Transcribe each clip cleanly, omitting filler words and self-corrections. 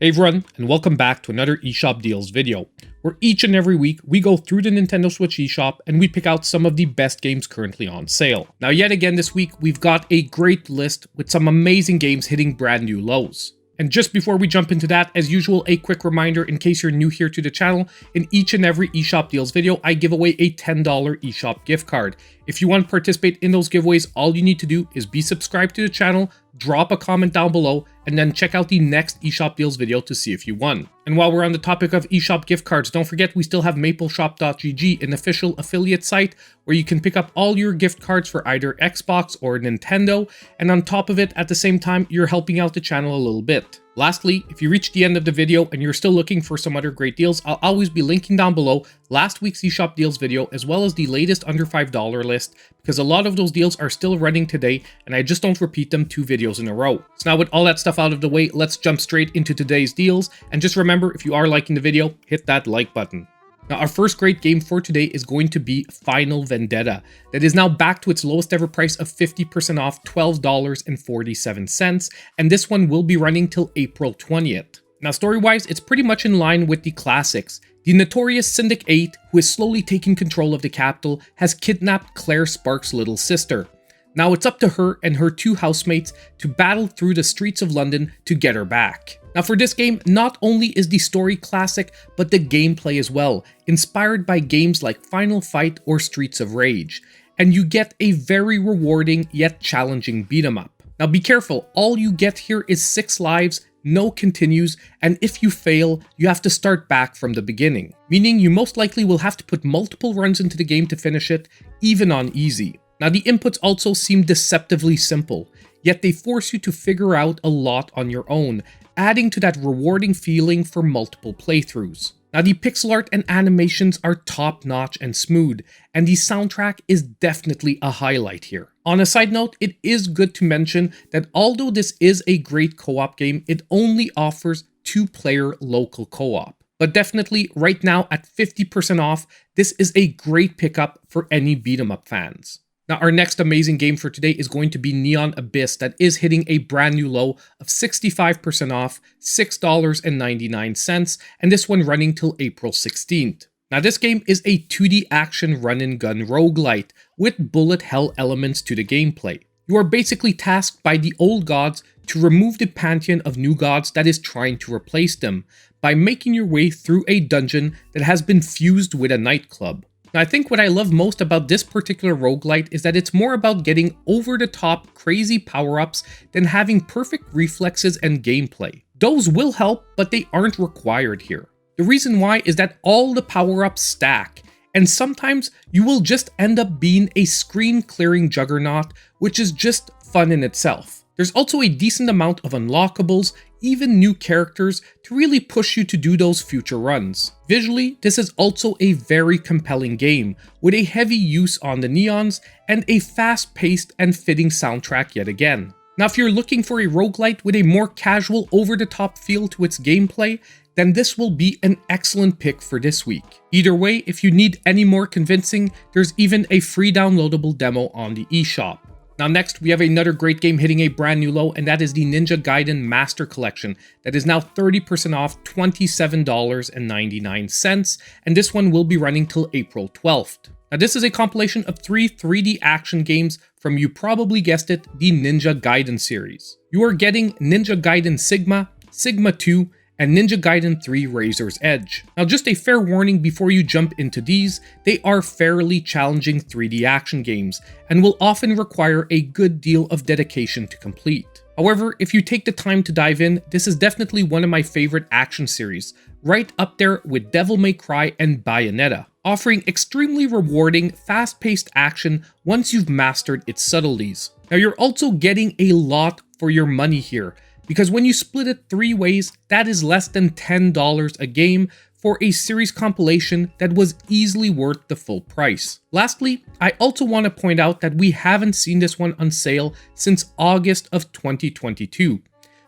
Hey everyone, and welcome back to another eShop Deals video, where each and every week we go through the Nintendo Switch eShop and we pick out some of the best games currently on sale. Now yet again this week, we've got a great list with some amazing games hitting brand new lows. And just before we jump into that, as usual, a quick reminder in case you're new here to the channel, in each and every eShop Deals video, I give away a $10 eShop gift card. If you want to participate in those giveaways, all you need to do is be subscribed to the channel, drop a comment down below, and then check out the next eShop Deals video to see if you won. And while we're on the topic of eShop gift cards, don't forget we still have mapleshop.gg, an official affiliate site where you can pick up all your gift cards for either Xbox or Nintendo, and on top of it, at the same time, you're helping out the channel a little bit. Lastly, if you reach the end of the video and you're still looking for some other great deals, I'll always be linking down below last week's eShop Deals video as well as the latest under $5 list, because a lot of those deals are still running today and I just don't repeat them 2 videos in a row. So now with all that stuff out of the way, let's jump straight into today's deals, and just remember, if you are liking the video, hit that like button. Now, our first great game for today is going to be Final Vendetta, that is now back to its lowest ever price of 50% off, $12.47, and this one will be running till April 20th. Now, story-wise, it's pretty much in line with the classics. The notorious Syndic 8, who is slowly taking control of the capital, has kidnapped Claire Sparks' little sister. Now, it's up to her and her 2 housemates to battle through the streets of London to get her back. Now for this game, not only is the story classic, but the gameplay as well, inspired by games like Final Fight or Streets of Rage, and you get a very rewarding yet challenging beat 'em up. Now be careful, all you get here is 6 lives, no continues, and if you fail, you have to start back from the beginning, meaning you most likely will have to put multiple runs into the game to finish it, even on easy. Now the inputs also seem deceptively simple, yet they force you to figure out a lot on your own, adding to that rewarding feeling for multiple playthroughs. Now the pixel art and animations are top-notch and smooth, and the soundtrack is definitely a highlight here. On a side note, it is good to mention that although this is a great co-op game, it only offers 2-player local co-op. But definitely, right now at 50% off, this is a great pickup for any beat-em-up fans. Now, our next amazing game for today is going to be Neon Abyss, that is hitting a brand new low of 65% off, $6.99, and this one running till April 16th. Now, this game is a 2D action run-and-gun roguelite with bullet hell elements to the gameplay. You are basically tasked by the old gods to remove the pantheon of new gods that is trying to replace them, by making your way through a dungeon that has been fused with a nightclub. Now, I think what I love most about this particular roguelite is that it's more about getting over-the-top crazy power-ups than having perfect reflexes and gameplay. Those will help, but they aren't required here. The reason why is that all the power-ups stack, and sometimes you will just end up being a screen-clearing juggernaut, which is just fun in itself. There's also a decent amount of unlockables, even new characters, to really push you to do those future runs. Visually, this is also a very compelling game, with a heavy use on the neons and a fast-paced and fitting soundtrack yet again. Now, if you're looking for a roguelite with a more casual, over-the-top feel to its gameplay, then this will be an excellent pick for this week. Either way, if you need any more convincing, there's even a free downloadable demo on the eShop. Now next, we have another great game hitting a brand new low, and that is the Ninja Gaiden Master Collection, that is now 30% off, $27.99, and this one will be running till April 12th. Now this is a compilation of 3 3D action games from, you probably guessed it, the Ninja Gaiden series. You are getting Ninja Gaiden Sigma, Sigma 2, and Ninja Gaiden 3 Razor's Edge. Now just a fair warning before you jump into these, they are fairly challenging 3D action games, and will often require a good deal of dedication to complete. However, if you take the time to dive in, this is definitely one of my favorite action series, right up there with Devil May Cry and Bayonetta, offering extremely rewarding, fast-paced action once you've mastered its subtleties. Now you're also getting a lot for your money here, because when you split it 3 ways, that is less than $10 a game for a series compilation that was easily worth the full price. Lastly, I also want to point out that we haven't seen this one on sale since August of 2022.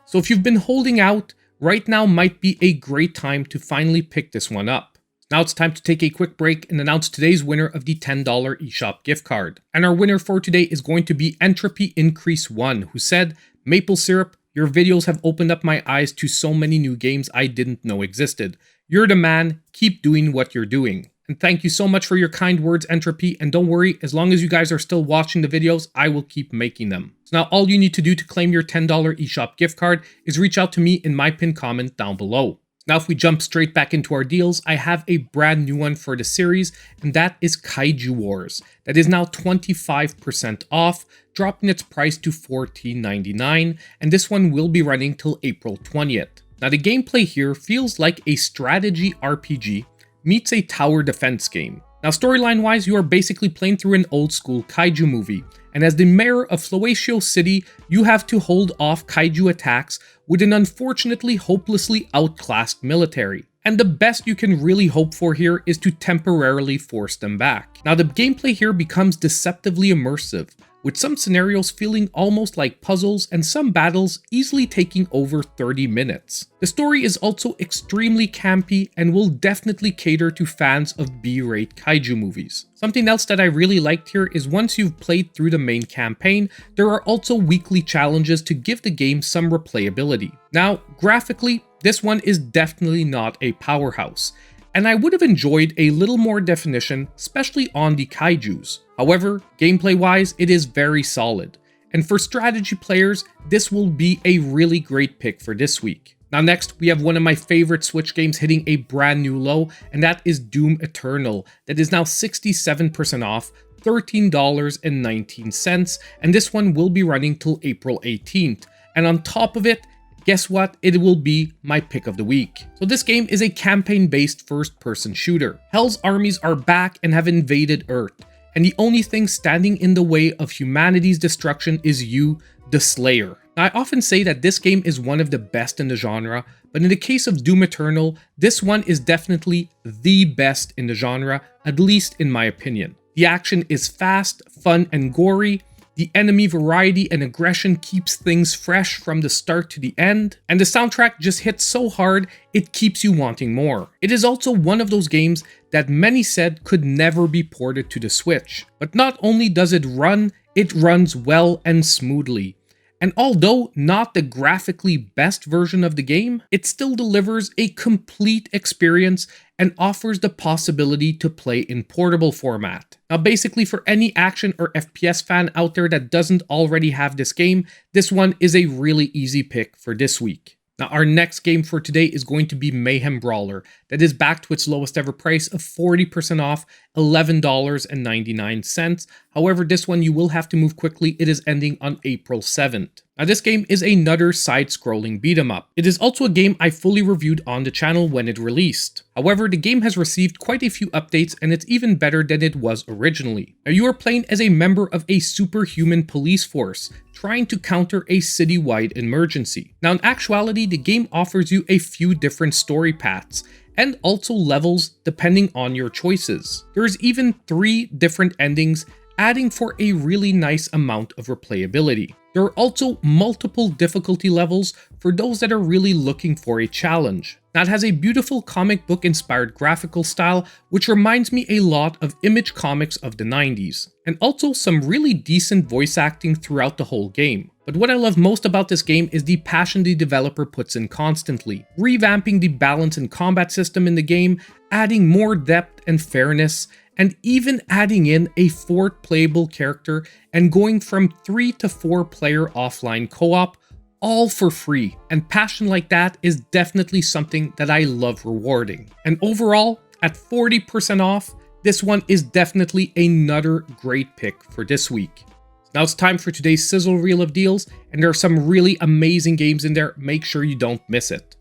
So if you've been holding out, right now might be a great time to finally pick this one up. Now it's time to take a quick break and announce today's winner of the $10 eShop gift card. And our winner for today is going to be Entropy Increase 1, who said, "Maple syrup, Your videos have opened up my eyes to so many new games I didn't know existed. You're the man, keep doing what you're doing. And thank you so much for your kind words, Entropy, and don't worry, as long as you guys are still watching the videos, I will keep making them. So now all you need to do to claim your $10 eShop gift card is reach out to me in my pinned comment down below. Now if we jump straight back into our deals, I have a brand new one for the series, and that is Kaiju Wars. That is now 25% off, dropping its price to $14.99, and this one will be running till April 20th. Now the gameplay here feels like a strategy RPG meets a tower defense game. Now storyline wise, you are basically playing through an old school kaiju movie, and as the mayor of Floatio City, you have to hold off kaiju attacks with an unfortunately hopelessly outclassed military. And the best you can really hope for here is to temporarily force them back. Now the gameplay here becomes deceptively immersive, with some scenarios feeling almost like puzzles and some battles easily taking over 30 minutes. The story is also extremely campy and will definitely cater to fans of B-rate kaiju movies. Something else that I really liked here is once you've played through the main campaign, there are also weekly challenges to give the game some replayability. Now, graphically, this one is definitely not a powerhouse, and I would have enjoyed a little more definition, especially on the kaijus. However, gameplay-wise, it is very solid, and for strategy players, this will be a really great pick for this week. Now next, we have one of my favorite Switch games hitting a brand new low, and that is Doom Eternal, that is now 67% off, $13.19, and this one will be running till April 18th. And on top of it, guess what? It will be my pick of the week. So this game is a campaign-based first-person shooter. Hell's armies are back and have invaded Earth, and the only thing standing in the way of humanity's destruction is you, the Slayer. Now, I often say that this game is one of the best in the genre, but in the case of Doom Eternal, this one is definitely the best in the genre, at least in my opinion. The action is fast, fun, and gory. The enemy variety and aggression keeps things fresh from the start to the end, and the soundtrack just hits so hard, it keeps you wanting more. It is also one of those games that many said could never be ported to the Switch. But not only does it runs well and smoothly. And although not the graphically best version of the game, it still delivers a complete experience and offers the possibility to play in portable format. Now basically for any action or FPS fan out there that doesn't already have this game, this one is a really easy pick for this week. Now our next game for today is going to be Mayhem Brawler, that is back to its lowest ever price of 40% off, $11.99. However, this one you will have to move quickly, it is ending on April 7th. Now this game is another side-scrolling beat-em-up. It is also a game I fully reviewed on the channel when it released. However, the game has received quite a few updates and it's even better than it was originally. Now you are playing as a member of a superhuman police force, trying to counter a citywide emergency. Now in actuality, the game offers you a few different story paths, and also levels depending on your choices. There's even 3 different endings, adding for a really nice amount of replayability. There are also multiple difficulty levels for those that are really looking for a challenge. Now it has a beautiful comic book inspired graphical style, which reminds me a lot of Image comics of the 90s, and also some really decent voice acting throughout the whole game. But what I love most about this game is the passion the developer puts in constantly, revamping the balance and combat system in the game, adding more depth and fairness, and even adding in a 4th playable character and going from 3 to 4 player offline co-op, all for free. And passion like that is definitely something that I love rewarding. And overall, at 40% off, this one is definitely another great pick for this week. Now it's time for today's Sizzle Reel of deals, and there are some really amazing games in there, make sure you don't miss it.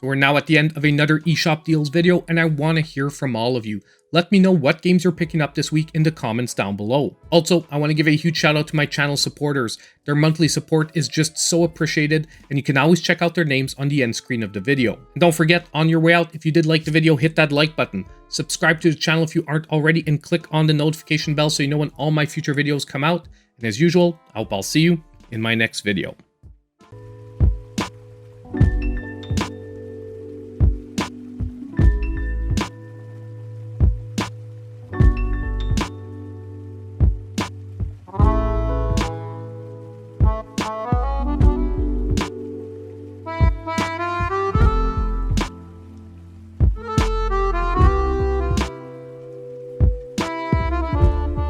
So we're now at the end of another eShop deals video, and I want to hear from all of you. Let me know what games you're picking up this week in the comments down below. Also, I want to give a huge shout out to my channel supporters. Their monthly support is just so appreciated, and you can always check out their names on the end screen of the video. And don't forget, on your way out, if you did like the video, hit that like button. Subscribe to the channel if you aren't already, and click on the notification bell so you know when all my future videos come out. And as usual, I hope I'll see you in my next video.